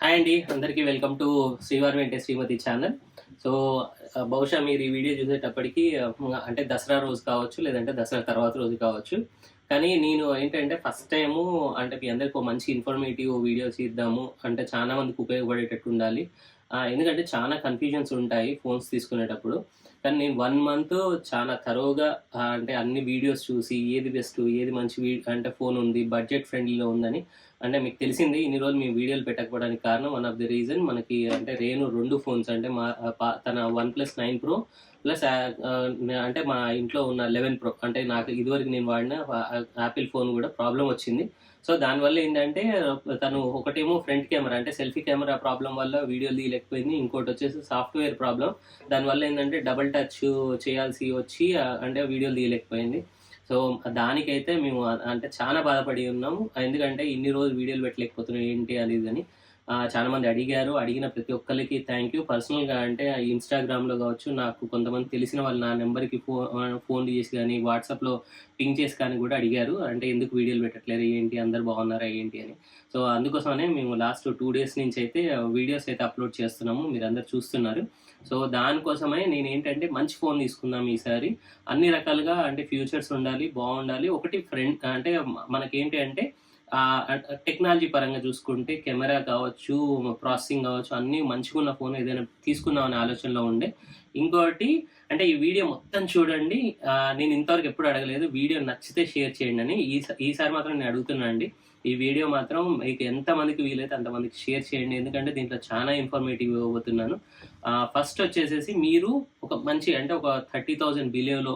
Hi అండి, అందరికీ welcome to శ్రీవారి వెంటే శ్రీమతి ఛానల్. సో బహుశా మీరు ఈ వీడియో చూసేటప్పటికి అంటే దసరా రోజు కావచ్చు, లేదంటే దసరా తర్వాత రోజు కావచ్చు. కానీ నేను ఏంటంటే ఫస్ట్ టైము అంటే మీ అందరికి ఒక మంచి ఇన్ఫర్మేటివ్ వీడియో చేద్దాము, అంటే చాలా మందికి ఉపయోగపడేటట్టు ఉండాలి. ఎందుకంటే చాలా కన్ఫ్యూజన్స్ ఉంటాయి ఫోన్స్ తీసుకునేటప్పుడు. కానీ నేను 1 మంత్ చాలా థరోగా అంటే అన్ని వీడియోస్ చూసి ఏది బెస్ట్, ఏది మంచి అంటే ఫోన్ ఉంది, బడ్జెట్ ఫ్రెండ్లీలో ఉందని. అంటే మీకు తెలిసింది ఇన్ని రోజులు మేము వీడియోలు పెట్టకపోవడానికి కారణం వన్ ఆఫ్ ది రీజన్ మనకి అంటే రేణు 2 ఫోన్స్ అంటే తన OnePlus 9 Pro ప్లస్ అంటే మా ఇంట్లో ఉన్న 11 Pro అంటే నాకు ఇదివరకు నేను వాడిన యాపిల్ ఫోన్ కూడా ప్రాబ్లం వచ్చింది. సో దానివల్ల ఏంటంటే తను ఒకటేమో ఫ్రంట్ కెమెరా అంటే సెల్ఫీ కెమెరా ప్రాబ్లం వల్ల వీడియోలు తీయలేకపోయింది, ఇంకోటి వచ్చేసి సాఫ్ట్వేర్ ప్రాబ్లం. దానివల్ల ఏంటంటే డబల్ టచ్ చేయాల్సి వచ్చి అంటే వీడియోలు తీయలేకపోయింది. సో దానికైతే మేము అంటే చాలా బాధపడి ఉన్నాము. ఎందుకంటే ఇన్ని రోజులు వీడియోలు పెట్టలేకపోతున్నాం ఏంటి అనేది అని చాలా మంది అడిగారు. అడిగిన ప్రతి ఒక్కరికి థ్యాంక్ యూ. పర్సనల్గా అంటే ఇన్స్టాగ్రామ్లో కావచ్చు, నాకు కొంతమంది తెలిసిన వాళ్ళు నా నెంబర్కి ఫోన్ చేసి కానీ వాట్సాప్లో పింగ్ చేసి కానీ కూడా అడిగారు, అంటే ఎందుకు వీడియోలు పెట్టట్లేదు ఏంటి, అందరు బాగున్నారా ఏంటి అని. సో అందుకోసమనే మేము లాస్ట్ 2 days నుంచి అయితే వీడియోస్ అయితే అప్లోడ్ చేస్తున్నాము, మీరు అందరు చూస్తున్నారు. సో దానికోసమే నేను ఏంటంటే మంచి ఫోన్ తీసుకుందాం ఈసారి. అన్ని రకాలుగా అంటే ఫ్యూచర్స్ ఉండాలి, బాగుండాలి. ఒకటి ఫ్రంట్ అంటే మనకేంటి అంటే టెక్నాలజీ పరంగా చూసుకుంటే కెమెరా కావచ్చు, ప్రాసెసింగ్ కావచ్చు, అన్నీ మంచిగా ఉన్న ఫోన్ ఏదైనా తీసుకుందాం అనే ఆలోచనలో ఉండే. ఇంకోటి అంటే ఈ వీడియో మొత్తం చూడండి. నేను ఇంతవరకు ఎప్పుడు అడగలేదు, వీడియో నచ్చితే షేర్ చేయండి అని. ఈసారి మాత్రం నేను అడుగుతున్నాను అండి. ఈ వీడియో మాత్రం మీకు ఎంతమందికి వీలైతే అంతమందికి షేర్ చేయండి, ఎందుకంటే దీంట్లో చాలా ఇన్ఫర్మేటివ్ ఇవ్వబోతున్నాను. ఫస్ట్ వచ్చేసేసి మీరు ఒక మంచి అంటే ఒక 30,000 బిలోలో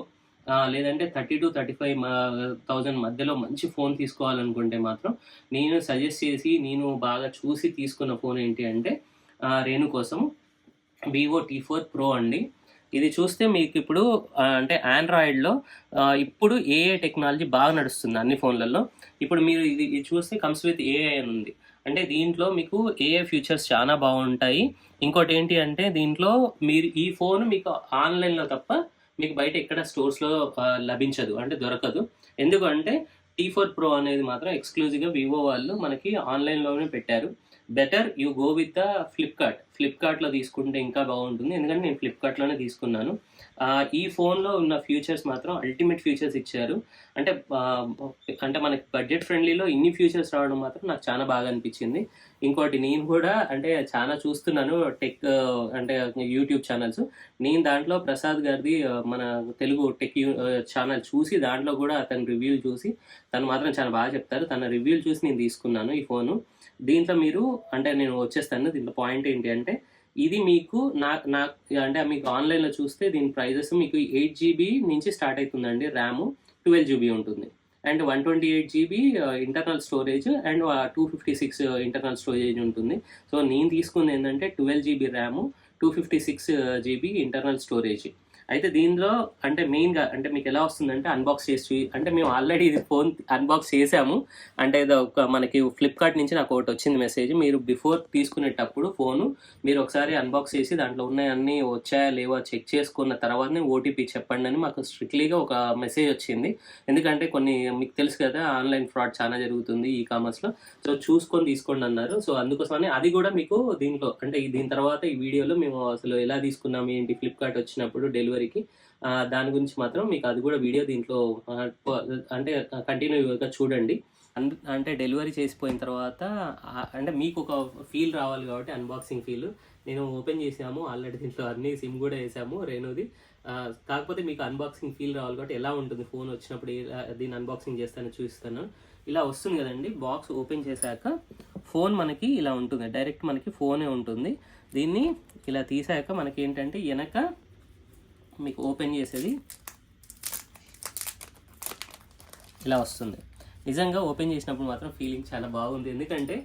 లేదంటే 30,000 to 35,000 మధ్యలో మంచి ఫోన్ తీసుకోవాలనుకుంటే మాత్రం నేను సజెస్ట్ చేసి నేను బాగా చూసి తీసుకున్న ఫోన్ ఏంటి అంటే రేణు కోసం వివో T4 Pro అండి. ఇది చూస్తే మీకు ఇప్పుడు అంటే ఆండ్రాయిడ్లో ఇప్పుడు ఏఐ టెక్నాలజీ బాగా నడుస్తుంది అన్ని ఫోన్లలో. ఇప్పుడు మీరు ఇది చూస్తే కమ్స్ విత్ ఏఐ అని ఉంది. అంటే దీంట్లో మీకు ఏఐ ఫీచర్స్ చాలా బాగుంటాయి. ఇంకోటి ఏంటి అంటే దీంట్లో మీరు ఈ ఫోన్ మీకు ఆన్లైన్లో తప్ప మీకు బయట ఎక్కడ స్టోర్స్లో లభించదు, అంటే దొరకదు. ఎందుకంటే T4 Pro అనేది మాత్రం ఎక్స్క్లూజివ్గా వివో వాళ్ళు మనకి ఆన్లైన్లోనే పెట్టారు. Better you go with the ఫ్లిప్కార్ట్లో తీసుకుంటే ఇంకా బాగుంటుంది, ఎందుకంటే నేను ఫ్లిప్కార్ట్లోనే తీసుకున్నాను. ఈ ఫోన్లో ఉన్న ఫీచర్స్ మాత్రం అల్టిమేట్ ఫీచర్స్ ఇచ్చారు. అంటే అంటే మనకి బడ్జెట్ ఫ్రెండ్లీలో ఇన్ని ఫీచర్స్ రావడం మాత్రం నాకు చాలా బాగా అనిపించింది. ఇంకోటి నేను కూడా అంటే చాలా చూస్తున్నాను టెక్ అంటే యూట్యూబ్ ఛానల్స్. నేను దాంట్లో ప్రసాద్ గారిది మన తెలుగు టెక్ ఛానల్ చూసి దాంట్లో కూడా అతని రివ్యూ చూసి తను మాత్రం చాలా బాగా చెప్తారు. తన రివ్యూలు చూసి నేను తీసుకున్నాను ఈ ఫోను. దీంట్లో మీరు అంటే నేను వచ్చేస్తాను. దీంట్లో పాయింట్ ఏంటి అంటే ఇది మీకు అంటే మీకు ఆన్లైన్లో చూస్తే దీని ప్రైజెస్ మీకు 8 GB నుంచి స్టార్ట్ అవుతుందండి. ర్యామ్ 12 GB ఉంటుంది, and 128 GB internal storage, and 256 internal storage ఉంటుంది. సో నేను తీసుకుంది ఏంటంటే 12 GB RAM, 256 GB internal storage. అయితే దీనిలో అంటే మెయిన్గా అంటే మీకు ఎలా వస్తుందంటే అన్బాక్స్ చేసి అంటే మేము ఆల్రెడీ ఇది ఫోన్ అన్బాక్స్ చేసాము. అంటే ఇది ఒక మనకి ఫ్లిప్కార్ట్ నుంచి నాకు ఒకటి వచ్చింది మెసేజ్, మీరు బిఫోర్ తీసుకునేటప్పుడు ఫోను మీరు ఒకసారి అన్బాక్స్ చేసి దాంట్లో ఉన్నాయన్నీ వచ్చాయా లేవా చెక్ చేసుకున్న తర్వాతనే ఓటీపీ చెప్పండి అని మాకు స్ట్రిక్ట్లీగా ఒక మెసేజ్ వచ్చింది. ఎందుకంటే కొన్ని మీకు తెలుసు కదా ఆన్లైన్ ఫ్రాడ్ చాలా జరుగుతుంది ఈ కామర్స్లో. సో చూసుకొని తీసుకోండి అన్నారు. సో అందుకోసమని అది కూడా మీకు దీంట్లో అంటే దీని తర్వాత ఈ వీడియోలో మేము అసలు ఎలా తీసుకున్నాము ఏంటి ఫ్లిప్కార్ట్ వచ్చినప్పుడు డెలివరీకి దాని గురించి మాత్రం మీకు అది కూడా వీడియో దీంట్లో అంటే కంటిన్యూగా చూడండి. అంటే డెలివరీ చేసిపోయిన తర్వాత అంటే మీకు ఒక ఫీల్ రావాలి కాబట్టి అన్బాక్సింగ్ ఫీల్ నేను ఓపెన్ చేసాము. ఆల్రెడీ దీంట్లో అన్ని సిమ్ కూడా వేసాము రేణుది. కాకపోతే మీకు అన్బాక్సింగ్ ఫీల్ రావాలి కాబట్టి ఎలా ఉంటుంది ఫోన్ వచ్చినప్పుడు దీన్ని అన్బాక్సింగ్ చేస్తాను చూపిస్తాను. ఇలా వస్తుంది కదండి. బాక్స్ ఓపెన్ చేశాక ఫోన్ మనకి ఇలా ఉంటుంది, డైరెక్ట్ మనకి ఫోనే ఉంటుంది. దీన్ని ఇలా తీసాక మనకి ఏంటంటే వెనక మీకు ఓపెన్ చేసేది ఇలా వస్తుంది. నిజంగా ఓపెన్ చేసినప్పుడు మాత్రం ఫీలింగ్ చాలా బాగుంది. ఎందుకంటే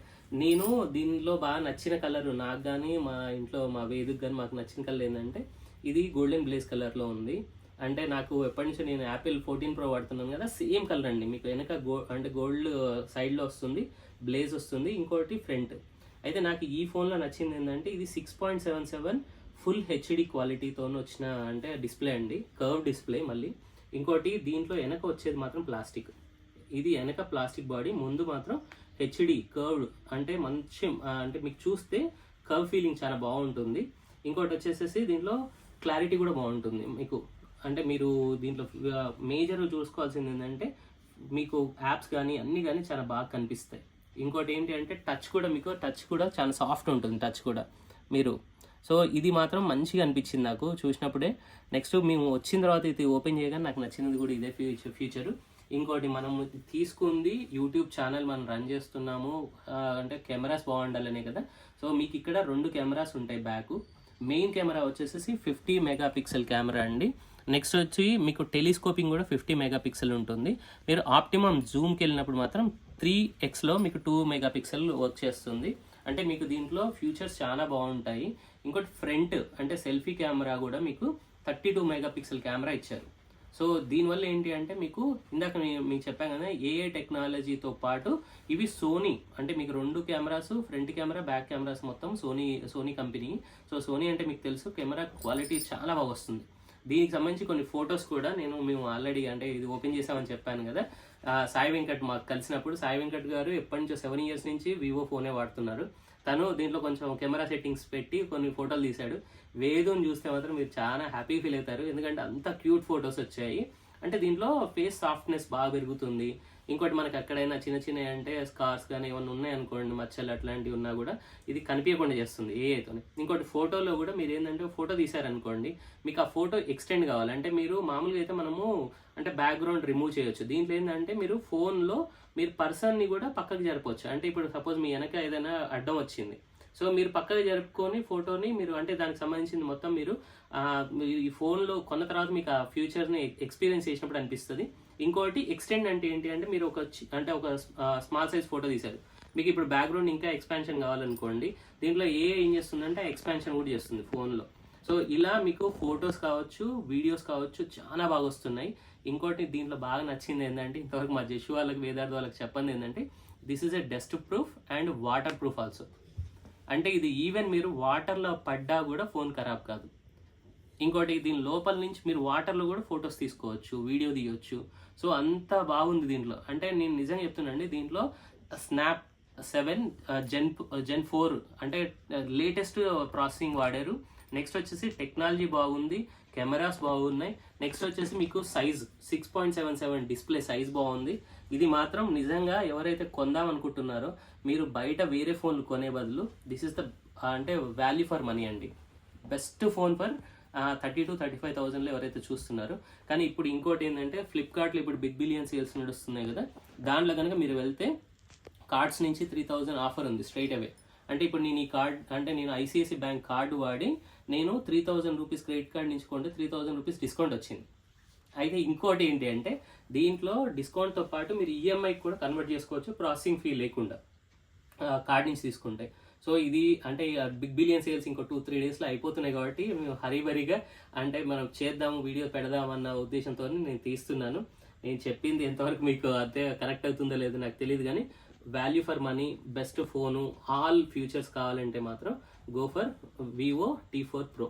నేను దీనిలో బాగా నచ్చిన కలర్ నాకు కానీ మా ఇంట్లో మా వేదిక్ కానీ మాకు నచ్చిన కలర్ ఏంటంటే ఇది గోల్డెన్ బ్లేజ్ కలర్లో ఉంది. అంటే నాకు ఎప్పటి నుంచో నేను యాపిల్ 14 Pro వాడుతున్నాను కదా, సేమ్ కలర్ అండి. మీకు వెనక అంటే గోల్డ్ సైడ్లో వస్తుంది, బ్లేజ్ వస్తుంది, ఇంకోటి ఫ్రంట్. అయితే నాకు ఈ ఫోన్లో నచ్చింది ఏంటంటే ఇది 6.77 ఫుల్ హెచ్డి క్వాలిటీతో వచ్చిన అంటే డిస్ప్లే అండి, కర్వ్ డిస్ప్లే. మళ్ళీ ఇంకోటి దీంట్లో వెనక వచ్చేది మాత్రం ప్లాస్టిక్. ఇది వెనక ప్లాస్టిక్ బాడీ, ముందు మాత్రం హెచ్డి కర్వ్ అంటే మంచి అంటే మీకు చూస్తే కర్వ్ ఫీలింగ్ చాలా బాగుంటుంది. ఇంకోటి వచ్చేసేసి దీంట్లో క్లారిటీ కూడా బాగుంటుంది మీకు. అంటే మీరు దీంట్లో మేజర్ చూసుకోవాల్సింది ఏంటంటే మీకు యాప్స్ కానీ అన్నీ కానీ చాలా బాగా కనిపిస్తాయి. ఇంకోటి ఏంటి అంటే టచ్ కూడా మీకు చాలా సాఫ్ట్ ఉంటుంది టచ్ కూడా మీరు. సో ఇది మాత్రం మంచిగా అనిపించింది నాకు చూసినప్పుడే. నెక్స్ట్ మేము వచ్చిన తర్వాత ఇది ఓపెన్ చేయగానే నాకు నచ్చినది కూడా ఇదే ఫీచరు. ఇంకోటి మనం తీసుకుంది యూట్యూబ్ ఛానల్ మనం రన్ చేస్తున్నాము అంటే కెమెరాస్ బాగుండాలనే కదా. సో మీకు ఇక్కడ 2 కెమెరాస్ ఉంటాయి బ్యాక్. మెయిన్ కెమెరా వచ్చేసి 50 మెగాపిక్సెల్ కెమెరా అండి. నెక్స్ట్ వచ్చి మీకు టెలిస్కోపింగ్ కూడా 50 మెగాపిక్సెల్ ఉంటుంది. మీరు ఆప్టిమమ్ జూమ్కి వెళ్ళినప్పుడు మాత్రం 3x మీకు 2 మెగాపిక్సెల్ వర్క్ చేస్తుంది. అంటే మీకు దీంట్లో ఫీచర్స్ చాలా బాగుంటాయి. ఇంకోటి ఫ్రంట్ అంటే సెల్ఫీ కెమెరా కూడా మీకు 32 మెగాపిక్సెల్ కెమెరా ఇచ్చారు. సో దీనివల్ల ఏంటి అంటే మీకు ఇందాక మీకు చెప్పాను కదా ఏఐ టెక్నాలజీతో పాటు ఇవి సోనీ అంటే మీకు 2 cameras front camera back cameras మొత్తం సోనీ కంపెనీ. సో సోనీ అంటే మీకు తెలుసు కెమెరా క్వాలిటీ చాలా బాగా వస్తుంది. దీనికి సంబంధించి కొన్ని ఫొటోస్ కూడా మేము ఆల్రెడీ అంటే ఇది ఓపెన్ చేసామని చెప్పాను కదా. సాయి వెంకట్ మాకు కలిసినప్పుడు సాయి వెంకట్ గారు ఎప్పటి నుంచో 7 years నుంచి వివో ఫోనే వాడుతున్నారు. తను దీంట్లో కొంచెం కెమెరా సెట్టింగ్స్ పెట్టి కొన్ని ఫోటోలు తీశాడు. వేదోని చూస్తే మాత్రం మీరు చాలా హ్యాపీ ఫీల్ అవుతారు. ఎందుకంటే అంత క్యూట్ ఫొటోస్ వచ్చాయి. అంటే దీంట్లో ఫేస్ సాఫ్ట్నెస్ బాగా పెరుగుతుంది. ఇంకోటి మనకి ఎక్కడైనా చిన్న అంటే స్కార్స్ కానీ ఏమైనా ఉన్నాయనుకోండి మచ్చలు అట్లాంటివి ఉన్నా కూడా ఇది కనిపించకుండా చేస్తుంది ఏఐతో. ఇంకోటి ఫోటోలో కూడా మీరు ఏంటంటే ఫోటో తీశారనుకోండి మీకు ఆ ఫోటో ఎక్స్టెండ్ కావాలి అంటే మీరు మామూలుగా అయితే మనము అంటే బ్యాక్గ్రౌండ్ రిమూవ్ చేయొచ్చు. దీంట్లో ఏంటంటే మీరు ఫోన్లో మీరు పర్సన్ని కూడా పక్కకు జరపవచ్చు. అంటే ఇప్పుడు సపోజ్ మీ వెనక ఏదైనా అడ్డం వచ్చింది సో మీరు పక్కకు జరుపుకొని ఫోటోని మీరు అంటే దానికి సంబంధించింది మొత్తం మీరు ఈ ఫోన్లో కొన్న తర్వాత మీకు ఆ ఫ్యూచర్ని ఎక్స్పీరియన్స్ చేసినప్పుడు అనిపిస్తుంది. ఇంకోటి ఎక్స్టెండ్ అంటే ఏంటి అంటే మీరు ఒక స్మాల్ సైజ్ ఫోటో తీశారు మీకు ఇప్పుడు బ్యాక్గ్రౌండ్ ఇంకా ఎక్స్పాన్షన్ కావాలనుకోండి దీంట్లో ఏం చేస్తుందంటే ఎక్స్పాన్షన్ కూడా చేస్తుంది ఫోన్లో. సో ఇలా మీకు ఫొటోస్ కావచ్చు వీడియోస్ కావచ్చు చాలా బాగా వస్తున్నాయి. ఇంకోటి దీంట్లో బాగా నచ్చింది ఏంటంటే ఇంతవరకు మా జషు వాళ్ళకి వేదార్థ వాళ్ళకి చెప్పండి ఏంటంటే this is a dust proof and water proof also. అంటే ఇది ఈవెన్ మీరు వాటర్లో పడ్డా కూడా ఫోన్ ఖరాబ్ కాదు. ఇంకోటి దీని లోపల నుంచి మీరు వాటర్లో కూడా ఫొటోస్ తీసుకోవచ్చు వీడియో తీయొచ్చు. సో అంత బాగుంది దీంట్లో. అంటే నేను నిజంగా చెప్తున్నానండి దీంట్లో స్నాప్ 7 Gen 4 అంటే లేటెస్ట్ ప్రాసెసింగ్ వాడారు. నెక్స్ట్ వచ్చేసి టెక్నాలజీ బాగుంది, కెమెరాస్ బాగున్నాయి. నెక్స్ట్ వచ్చేసి మీకు సైజ్ 6.77 డిస్ప్లే సైజ్ బాగుంది. ఇది మాత్రం నిజంగా ఎవరైతే కొందాం అనుకుంటున్నారో మీరు బయట వేరే ఫోన్లు కొనే బదులు దిస్ ఇస్ ద అంటే వాల్యూ ఫర్ మనీ అండి. బెస్ట్ ఫోన్ ఫర్ 30,000-35,000 ఎవరైతే చూస్తున్నారో. కానీ ఇప్పుడు ఇంకోటి ఏంటంటే ఫ్లిప్కార్ట్లో ఇప్పుడు బిగ్ బిలియన్ సేల్స్ నడుస్తున్నాయి కదా దాంట్లో కనుక మీరు వెళ్తే కార్డ్స్ నుంచి 3,000 ఆఫర్ ఉంది స్ట్రైట్ అవే. అంటే ఇప్పుడు నేను ఈ కార్డ్ అంటే నేను ఐసిఐసి బ్యాంక్ కార్డు వాడి నేను 3,000 రూపీస్ క్రెడిట్ కార్డ్ నుంచి కొంటే 3,000 రూపీస్ డిస్కౌంట్ వచ్చింది. అయితే ఇంకోటి ఏంటి అంటే దీంట్లో డిస్కౌంట్తో పాటు మీరు ఈఎంఐ కూడా కన్వర్ట్ చేసుకోవచ్చు ప్రాసెసింగ్ ఫీ లేకుండా కార్డ్ నుంచి తీసుకుంటే. సో ఇది అంటే బిగ్ బిలియన్ సేల్స్ ఇంకో 2-3 డేస్లో అయిపోతున్నాయి కాబట్టి మేము హరీబరీగా అంటే మనం చేద్దాము వీడియో పెడదామన్న ఉద్దేశంతో నేను తీస్తున్నాను. నేను చెప్పింది ఎంతవరకు మీకు అదే కనెక్ట్ అవుతుందో లేదో నాకు తెలియదు కానీ value for money best phone all futures కావాలంటే మాత్రం go for Vivo T4 Pro.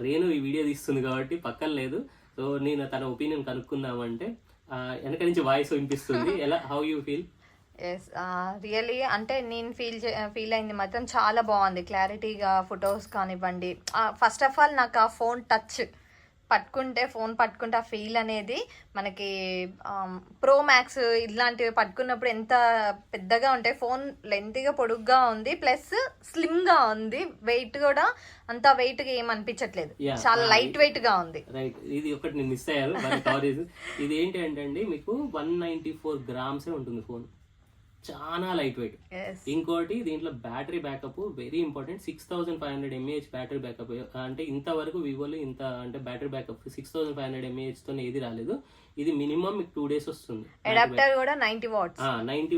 Renu ఈ వీడియో తీస్తుంది కాబట్టి పక్కన లేదు. సో నేను తన ఒపీనియన్ కనుక్కుందామంటే వెనక నుంచి వాయిస్ వినిపిస్తుంది. ఎలా how you feel? Yes really అంటే నేను ఫీల్ అయింది మాత్రం చాలా బాగుంది. క్లారిటీగా ఫొటోస్ కానివ్వండి. ఫస్ట్ ఆఫ్ ఆల్ నాకు ఆ ఫోన్ టచ్ ఫోన్ పట్టుకుంటే ఆ ఫీల్ అనేది మనకి ప్రో మ్యాక్స్ ఇలాంటివి పట్టుకున్నప్పుడు ఎంత పెద్దగా ఉంటాయి. ఫోన్ లెంతీగా పొడుగ్గా ఉంది ప్లస్ స్లిమ్గా ఉంది. వెయిట్ కూడా అంత వెయిట్గా ఏం అనిపించట్లేదు, చాలా లైట్ వెయిట్ గా ఉంది. రైట్, ఇది ఒకటి నేను మిస్ అయ్యాను. ఇది ఏంటి అంటే అండి మీకు 194 grams ఉంటుంది ఫోన్, చాలా లైట్ వెయిట్. ఇంకోటి దీంట్లో battery backup very important. 6,500 mAh battery backup. అంటే ఇంతవరకు వివోలో ఇంత అంటే బ్యాటరీ బ్యాకప్ 6,500 mAh తో ఏది రాలేదు. ఇది మినిమం మీకు 2 days వస్తుంది. అడాప్టర్ కూడా 90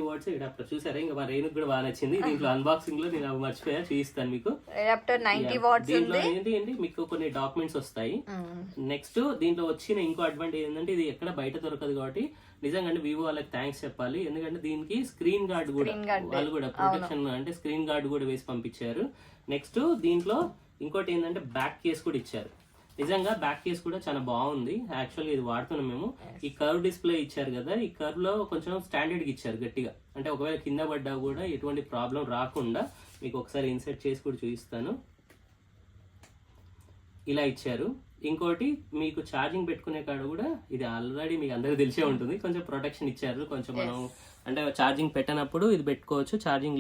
watts అడాప్టర్. చూసారా ఇంకా మా రేణుకు కూడా బాగా నచ్చింది. దీంట్లో అన్బాక్సింగ్ లో నేను మర్చిపోయా చూపిస్తాను మీకు. Adapter 90 watts. దీంట్లో ఏంటి మీకు కొన్ని డాక్యుమెంట్స్ వస్తాయి. నెక్స్ట్ దీంట్లో వచ్చిన ఇంకో అడ్వాంటేజ్ ఏంటంటే ఇది ఎక్కడ బయట దొరకదు కాబట్టి నిజంగా వివో వాళ్ళకి థ్యాంక్స్ చెప్పాలి. ఎందుకంటే దీనికి స్క్రీన్ గార్డ్ కూడా వాళ్ళు కూడా ప్రొటెక్షన్ అంటే స్క్రీన్ గార్డ్ కూడా వేసి పంపించారు. నెక్స్ట్ దీంట్లో ఇంకోటి ఏంటంటే బ్యాక్ కేస్ కూడా ఇచ్చారు. నిజంగా బ్యాక్ కేస్ కూడా చాలా బాగుంది. యాక్చువల్గా ఇది వాడుతున్నాం మేము. ఈ కర్వ్ డిస్ప్లే ఇచ్చారు కదా, ఈ కర్వ్ లో కొంచెం స్టాండర్డ్ ఇచ్చారు గట్టిగా, అంటే ఒకవేళ కింద పడ్డా కూడా ఎటువంటి ప్రాబ్లం రాకుండా మీకు ఒకసారి ఇన్సర్ట్ చేసి కూడా చూపిస్తాను. ఇలా ఇచ్చారు. ఇంకోటి మీకు ఛార్జింగ్ పెట్టుకునే కాడ కూడా ఇది ఆల్రెడీ మీకు అందరికీ తెలిసే ఉంటుంది, కొంచెం ప్రొటెక్షన్ ఇచ్చారు. కొంచెం మనం అంటే ఛార్జింగ్ పెట్టినప్పుడు ఇది పెట్టుకోవచ్చు, ఛార్జింగ్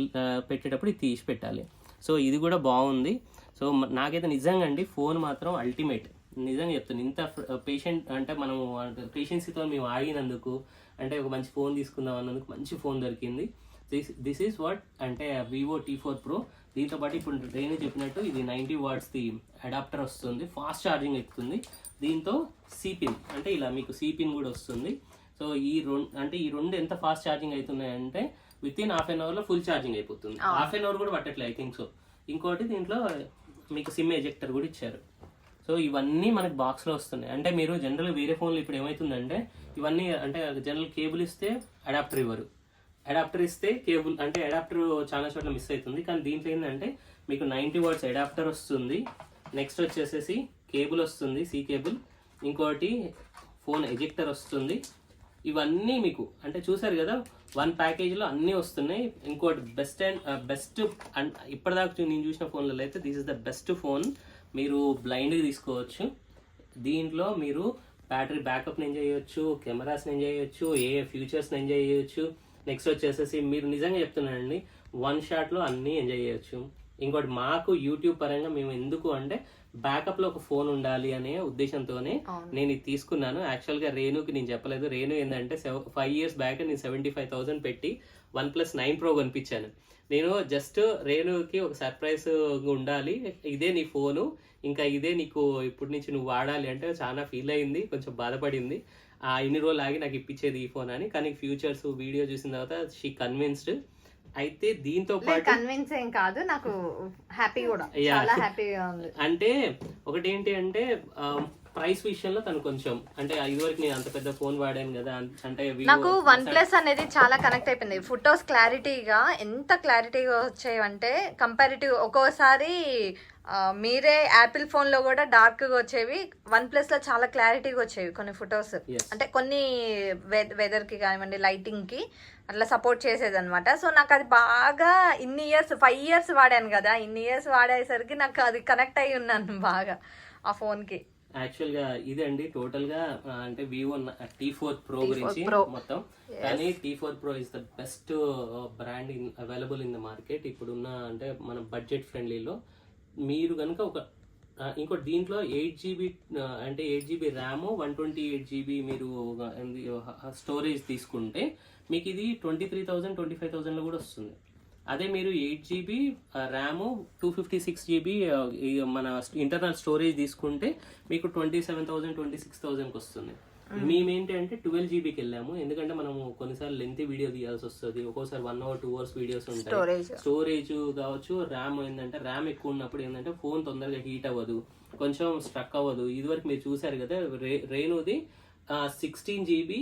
పెట్టేటప్పుడు ఇది తీసి పెట్టాలి. సో ఇది కూడా బాగుంది. సో నాకైతే నిజంగా అండి ఫోన్ మాత్రం అల్టిమేట్, నిజంగా చెప్తాను. ఇంత పేషెంట్ అంటే మనం పేషెన్సీతో మేము ఆగినందుకు, అంటే ఒక మంచి ఫోన్ తీసుకుందాం అన్నందుకు మంచి ఫోన్ దొరికింది. దిస్ ఈస్ వాట్ అంటే వివో T4 Pro. దీంతో పాటు ఇప్పుడు నేను చెప్పినట్టు ఇది 90 watts ది అడాప్టర్ వస్తుంది, ఫాస్ట్ ఛార్జింగ్ ఎక్కుతుంది. దీంతో సిపిన్ అంటే ఇలా మీకు సిపిన్ కూడా వస్తుంది. సో ఈ రెండు ఎంత ఫాస్ట్ ఛార్జింగ్ అవుతున్నాయంటే విత్ ఇన్ హాఫ్ అన్ అవర్లో ఫుల్ ఛార్జింగ్ అయిపోతుంది. హాఫ్ అన్ అవర్ కూడా పట్టట్లేదు ఐ థింక్ సో. ఇంకోటి దీంట్లో మీకు సిమ్ ఎజెక్టర్ కూడా ఇచ్చారు. సో ఇవన్నీ మనకి బాక్స్లో వస్తున్నాయి. అంటే మీరు జనరల్గా వేరే ఫోన్లో ఇప్పుడు ఏమవుతుందంటే ఇవన్నీ అంటే జనరల్ కేబుల్ ఇస్తే అడాప్టర్ ఇవ్వరు, అడాప్టర్ ఇస్తే కేబుల్ అంటే అడాప్టర్ చాలా చోట్ల మిస్ అవుతుంది. కానీ దీంట్లో ఏంటంటే మీకు 90 watts అడాప్టర్ వస్తుంది, నెక్స్ట్ వచ్చేసేసి కేబుల్ వస్తుంది, సి కేబుల్, ఇంకోటి ఫోన్ ఎజెక్టర్ వస్తుంది. ఇవన్నీ మీకు అంటే చూసారు కదా, వన్ ప్యాకేజ్లో అన్నీ వస్తున్నాయి. ఇంకోటి బెస్ట్ ఇప్పటిదాకా నేను చూసిన ఫోన్లలో అయితే this is the best phone. మీరు బ్లైండ్గా తీసుకోవచ్చు. దీంట్లో మీరు బ్యాటరీ బ్యాకప్ని ఎంజాయ్ చేయొచ్చు, కెమెరాస్ని ఎంజాయ్ చేయొచ్చు, ఫ్యూచర్స్ని ఎంజాయ్ చేయొచ్చు. నెక్స్ట్ వచ్చేసేసి మీరు నిజంగా చెప్తున్నానండి, వన్ షాట్లో అన్నీ ఎంజాయ్ చేయొచ్చు. ఇంకోటి మాకు యూట్యూబ్ పరంగా మేము ఎందుకు అంటే బ్యాకప్లో ఒక ఫోన్ ఉండాలి అనే ఉద్దేశంతోనే నేను ఇది తీసుకున్నాను. యాక్చువల్గా రేణుకి నేను చెప్పలేదు. రేణు ఏంటంటే 5 years బ్యాక్ నేను 75,000 పెట్టి OnePlus 9 Pro కొనిపించాను. నేను జస్ట్ రేణుకి ఒక సర్ప్రైజ్ ఉండాలి, ఇదే నీ ఫోను, ఇంకా ఇదే నీకు ఇప్పటి నుంచి నువ్వు వాడాలి అంటే చాలా ఫీల్ అయింది, కొంచెం బాధపడింది. ఇన్ని రోజులు ఆగి నాకు ఇప్పించేది ఈ ఫోన్ అని. కానీ ఫ్యూచర్స్ వీడియో చూసిన తర్వాత షీ కన్విన్స్డ్. అయితే దీంతో పాటు కన్విన్స్ ఏం కాదు, నాకు హ్యాపీ కూడా, చాలా హ్యాపీగా ఉంది. అంటే ఒకటి ఏంటి అంటే ప్రైస్ విషయంలో తను కొంచెం అంటే ఇదివరకు నేను అంత పెద్ద ఫోన్ వాడాను కదా, అంటే నాకు OnePlus అనేది చాలా కనెక్ట్ అయిపోయింది. ఫొటోస్ క్లారిటీగా ఎంత క్లారిటీగా వచ్చేవంటే కంపారిటివ్ ఒక్కోసారి మీరే యాపిల్ ఫోన్లో కూడా డార్క్గా వచ్చేవి, OnePlusలో చాలా క్లారిటీగా వచ్చేవి కొన్ని ఫొటోస్. అంటే కొన్ని వెదర్కి కానివ్వండి, లైటింగ్కి అట్లా సపోర్ట్ చేసేది అనమాట. సో నాకు అది బాగా ఇన్ని ఇయర్స్ 5 years వాడాను కదా, ఇన్ని ఇయర్స్ వాడేసరికి నాకు అది కనెక్ట్ అయి ఉన్నాను బాగా ఆ ఫోన్కి. యాక్చువల్గా ఇదండి టోటల్గా అంటే వివో T4 Pro గురించి మొత్తం. కానీ T4 Pro is the best brand available in the market ఇప్పుడున్న అంటే మన బడ్జెట్ ఫ్రెండ్లీలో. మీరు కనుక ఇంకోటి దీంట్లో 8GB అంటే 8GB ర్యామ్ 128GB మీరు స్టోరేజ్ తీసుకుంటే మీకు ఇది 23,000 25,000లో కూడా వస్తుంది. అదే మీరు 8GB ర్యామ్ 256GB మన ఇంటర్నల్ స్టోరేజ్ తీసుకుంటే మీకు 27,000 26,000కి వస్తుంది. మేమేంటి అంటే 12GBకి వెళ్ళాము, ఎందుకంటే మనము కొన్నిసార్లు లెంతీ వీడియో తీయాల్సి వస్తుంది, ఒక్కోసారి 1 hour 2 hours వీడియోస్ ఉంటాయి. స్టోరేజ్ కావచ్చు, ర్యామ్ ఏంటంటే ర్యామ్ ఎక్కువ ఉన్నప్పుడు ఏంటంటే ఫోన్ తొందరగా హీట్ అవ్వదు, కొంచెం స్ట్రక్ అవ్వదు. ఇదివరకు మీరు చూసారు కదా రేణుది 16GB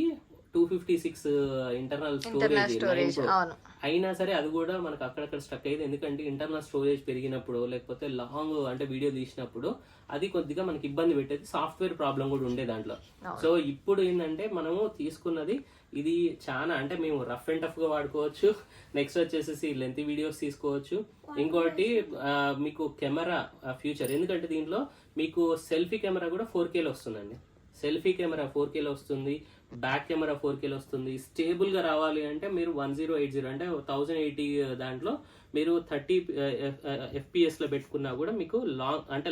256 ఇంటర్నల్ స్టోరేజ్ అయినా సరే అది కూడా మనకు అక్కడక్కడ స్ట్రక్ అయ్యేది. ఎందుకంటే ఇంటర్నల్ స్టోరేజ్ పెరిగినప్పుడు లేకపోతే లాంగ్ అంటే వీడియో తీసినప్పుడు అది కొద్దిగా మనకి ఇబ్బంది పెట్టేది, సాఫ్ట్వేర్ ప్రాబ్లం కూడా ఉండే దాంట్లో. సో ఇప్పుడు ఏంటంటే మనము తీసుకున్నది ఇది చాలా అంటే మేము రఫ్ అండ్ టఫ్ గా వాడుకోవచ్చు. నెక్స్ట్ వచ్చేసి లెంతీ వీడియోస్ తీసుకోవచ్చు. ఇంకోటి మీకు కెమెరా ఫ్యూచర్, ఎందుకంటే దీంట్లో మీకు సెల్ఫీ కెమెరా కూడా 4Kలో వస్తుందండి. సెల్ఫీ కెమెరా 4Kలో వస్తుంది, బ్యాక్ కెమెరా 4Kలో వస్తుంది. స్టేబుల్ గా రావాలి అంటే మీరు 1080 అంటే 1080 దాంట్లో మీరు 30 FPS లో పెట్టుకున్నా కూడా మీకు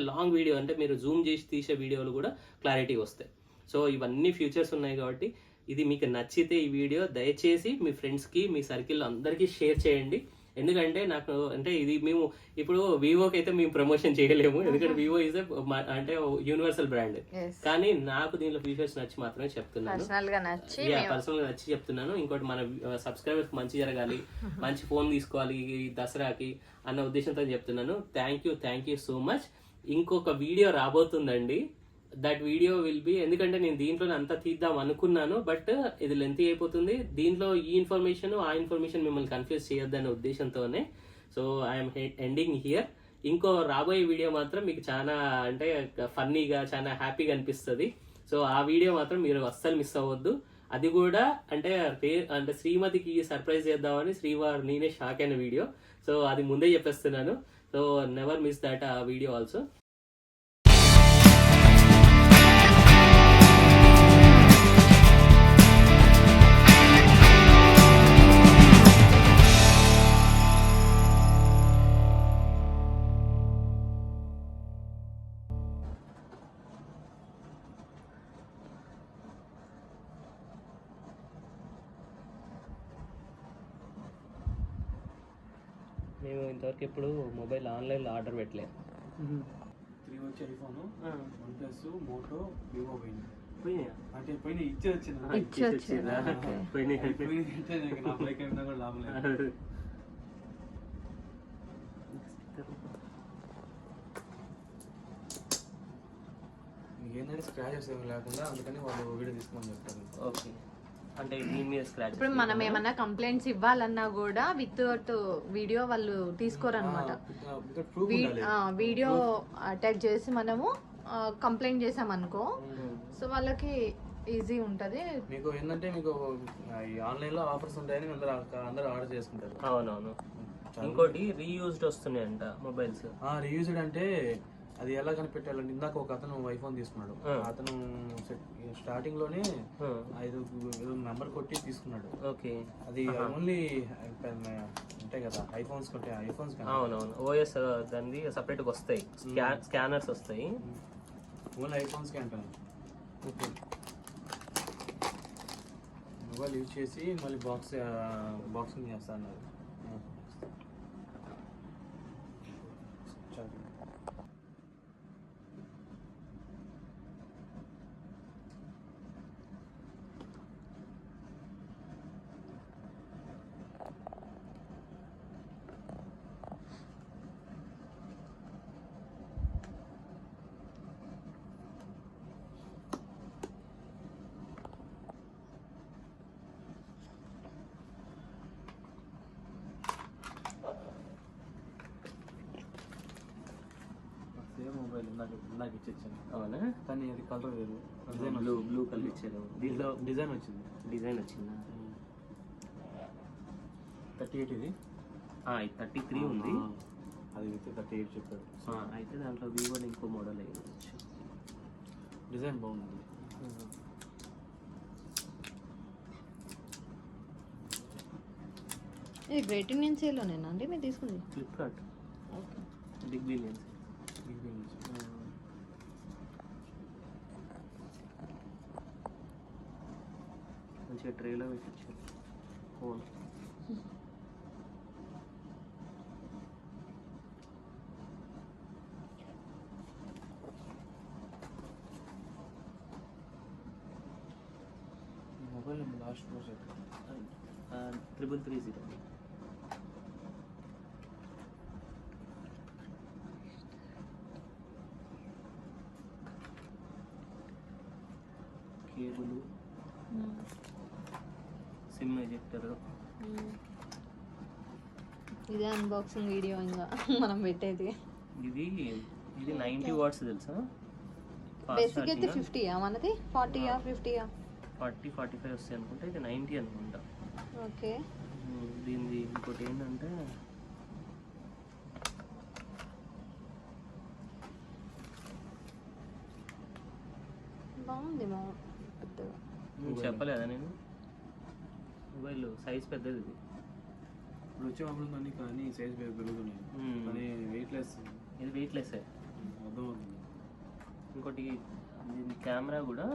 లాంగ్ వీడియో అంటే మీరు జూమ్ చేసి తీసే వీడియోలు కూడా క్లారిటీ వస్తాయి. సో ఇవన్నీ ఫ్యూచర్స్ ఉన్నాయి కాబట్టి ఇది మీకు నచ్చితే ఈ వీడియో దయచేసి మీ ఫ్రెండ్స్కి మీ సర్కిల్లో అందరికీ షేర్ చేయండి. ఎందుకంటే నాకు అంటే ఇది మేము ఇప్పుడు వివోకి అయితే మేము ప్రమోషన్ చేయలేము, ఎందుకంటే వివో ఇస్ అంటే యూనివర్సల్ బ్రాండ్. కానీ నాకు దీనిలో ఫీచర్స్ నచ్చి మాత్రమే చెప్తున్నాను, పర్సనల్ గా నచ్చి చెప్తున్నాను. ఇంకోటి మన సబ్స్క్రైబర్స్ మంచి జరగాలి, మంచి ఫోన్ తీసుకోవాలి దసరాకి అన్న ఉద్దేశంతో చెప్తున్నాను. Thank you so much. ఇంకొక వీడియో రాబోతుందండి, దట్ వీడియో విల్ బి, ఎందుకంటే నేను దీంట్లో అంతా తీద్దాం అనుకున్నాను బట్ ఇది లెంతీ అయిపోతుంది. దీంట్లో ఈ ఇన్ఫర్మేషన్ ఆ ఇన్ఫర్మేషన్ మిమ్మల్ని కన్ఫ్యూజ్ చేయొద్దనే ఉద్దేశంతోనే. So I'm ending here. ఇంకో రాబోయే వీడియో మాత్రం మీకు చాలా అంటే ఫన్నీగా చాలా హ్యాపీగా అనిపిస్తుంది. సో ఆ వీడియో మాత్రం మీరు అస్సలు మిస్ అవ్వద్దు. అది కూడా అంటే అంటే శ్రీమతికి సర్ప్రైజ్ చేద్దామని శ్రీవారు నేనే షాక్ అయిన వీడియో. సో అది ముందే చెప్పేస్తున్నాను. సో నెవర్ మిస్ దట్ ఆ వీడియో ఆల్సో. మేము ఇంతవరకు ఎప్పుడు మొబైల్ ఆన్లైన్లో ఆర్డర్ పెట్టలేదు. 3 వచ్చి iPhone, OnePlus, Moto, Vivo పోయింది. పోయినాయా? అంటే పోయిన ఇచ్చే వచ్చింది. పోయినాయి. అంటే నా బైక్ అయినా కూడా లాభం లేదు. ఏంటంటే స్క్రాచెస్ ఏమి లేకుండా, అందుకని వాళ్ళు వీడియో తీసుకోమని చెప్తారు. ఓకే, అంటే దీని మీద స్క్రాచ్. ఇప్పుడు మనం ఏమన్నా కంప్లైంట్స్ ఇవ్వాలన్నా కూడా వితౌట్ వీడియో వాళ్ళు తీసుకోరన్నమాట. ప్రూఫ్ ఉండాలి. వీడియో అటాచ్ చేసి మనము కంప్లైంట్ చేసాం అనుకో, సో వాళ్ళకి ఈజీ ఉంటది. మీకు ఏంటంటే మీకు ఆన్లైన్ లో ఆఫర్స్ ఉంటాయని అందరూ ఆర్డర్ చేసుకుంటారు. అవునవును. ఇంకోటి రీయూజ్డ్ వస్తున్నాయంట మొబైల్స్. రీయూజ్డ్ అంటే అది ఎలా కనిపెట్టాలంటే, ఇందాక ఒక అతను ఐఫోన్ తీసుకున్నాడు. అతను స్టార్టింగ్ లోనే 5 నెంబర్ కొట్టి తీసుకున్నాడు. ఓకే, అది ఓన్లీ ఉంటాయి కదా ఐఫోన్స్ కొంటే ఐఫోన్స్. అవునవును, ఓఎస్ దాన్ని సపరేట్ గా వస్తాయి, స్కానర్స్ వస్తాయి. ఓన్లీ ఐఫోన్స్ కి అంటాను. మొబైల్ యూజ్ చేసి మళ్ళీ బాక్సింగ్ చేస్తా అన్నారు. మొబైల్ నాకు ఇచ్చేసాను. అవునా? కానీ అది కలర్ లేదు, బ్లూ కలర్ ఇచ్చారు. దీంట్లో డిజైన్ వచ్చింది. డిజైన్ వచ్చిందా? 38 ఇది. 33 ఉంది. అది విత్ 38 చెప్పాడు. అయితే దాంట్లో వివో ఇంకో మోడల్ అయ్యవచ్చు. డిజైన్ బాగుంది. ఇది గ్రేట్ ఇండియన్ సేల్లోనేనా అండి మీరు తీసుకుంది? ఫ్లిప్కార్ట్. Okay, big billions. మంచిగా ట్రేలో పెట్టించారు ఫోన్. మొబైల్ లాస్ట్ రోజు 3330. Cable, sim ejector. ఇదే అన్బాక్సింగ్ వీడియో ఇంకా మనం పెట్టేది. ఇది 90 వాట్స్ తెలుసా? బేసిక్ అయితే 50 మనది 40 50 45 వస్తాయి అనుకుంటా. ఇది 90 అనుకుంటా. ఓకే. దీనిది ఇంకోటి ఏంటంటే బాగుంది మా పెద్దగా. చెప్పలేదా నేను? మొబైల్ సైజ్ పెద్దది. ఇది ఇప్పుడు వచ్చే మొబైల్ అన్ని కానీ సైజ్ పెరుగుతున్నాయి, కానీ వెయిట్లెస్. ఇది వెయిట్లెస్ అర్థమవుతుంది. ఇంకోటి దీని కెమెరా కూడా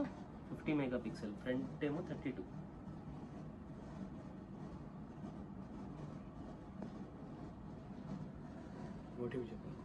50 మెగాపిక్సెల్, ఫ్రంట్ ఏమో 32. ఓటీపీ చెప్పండి.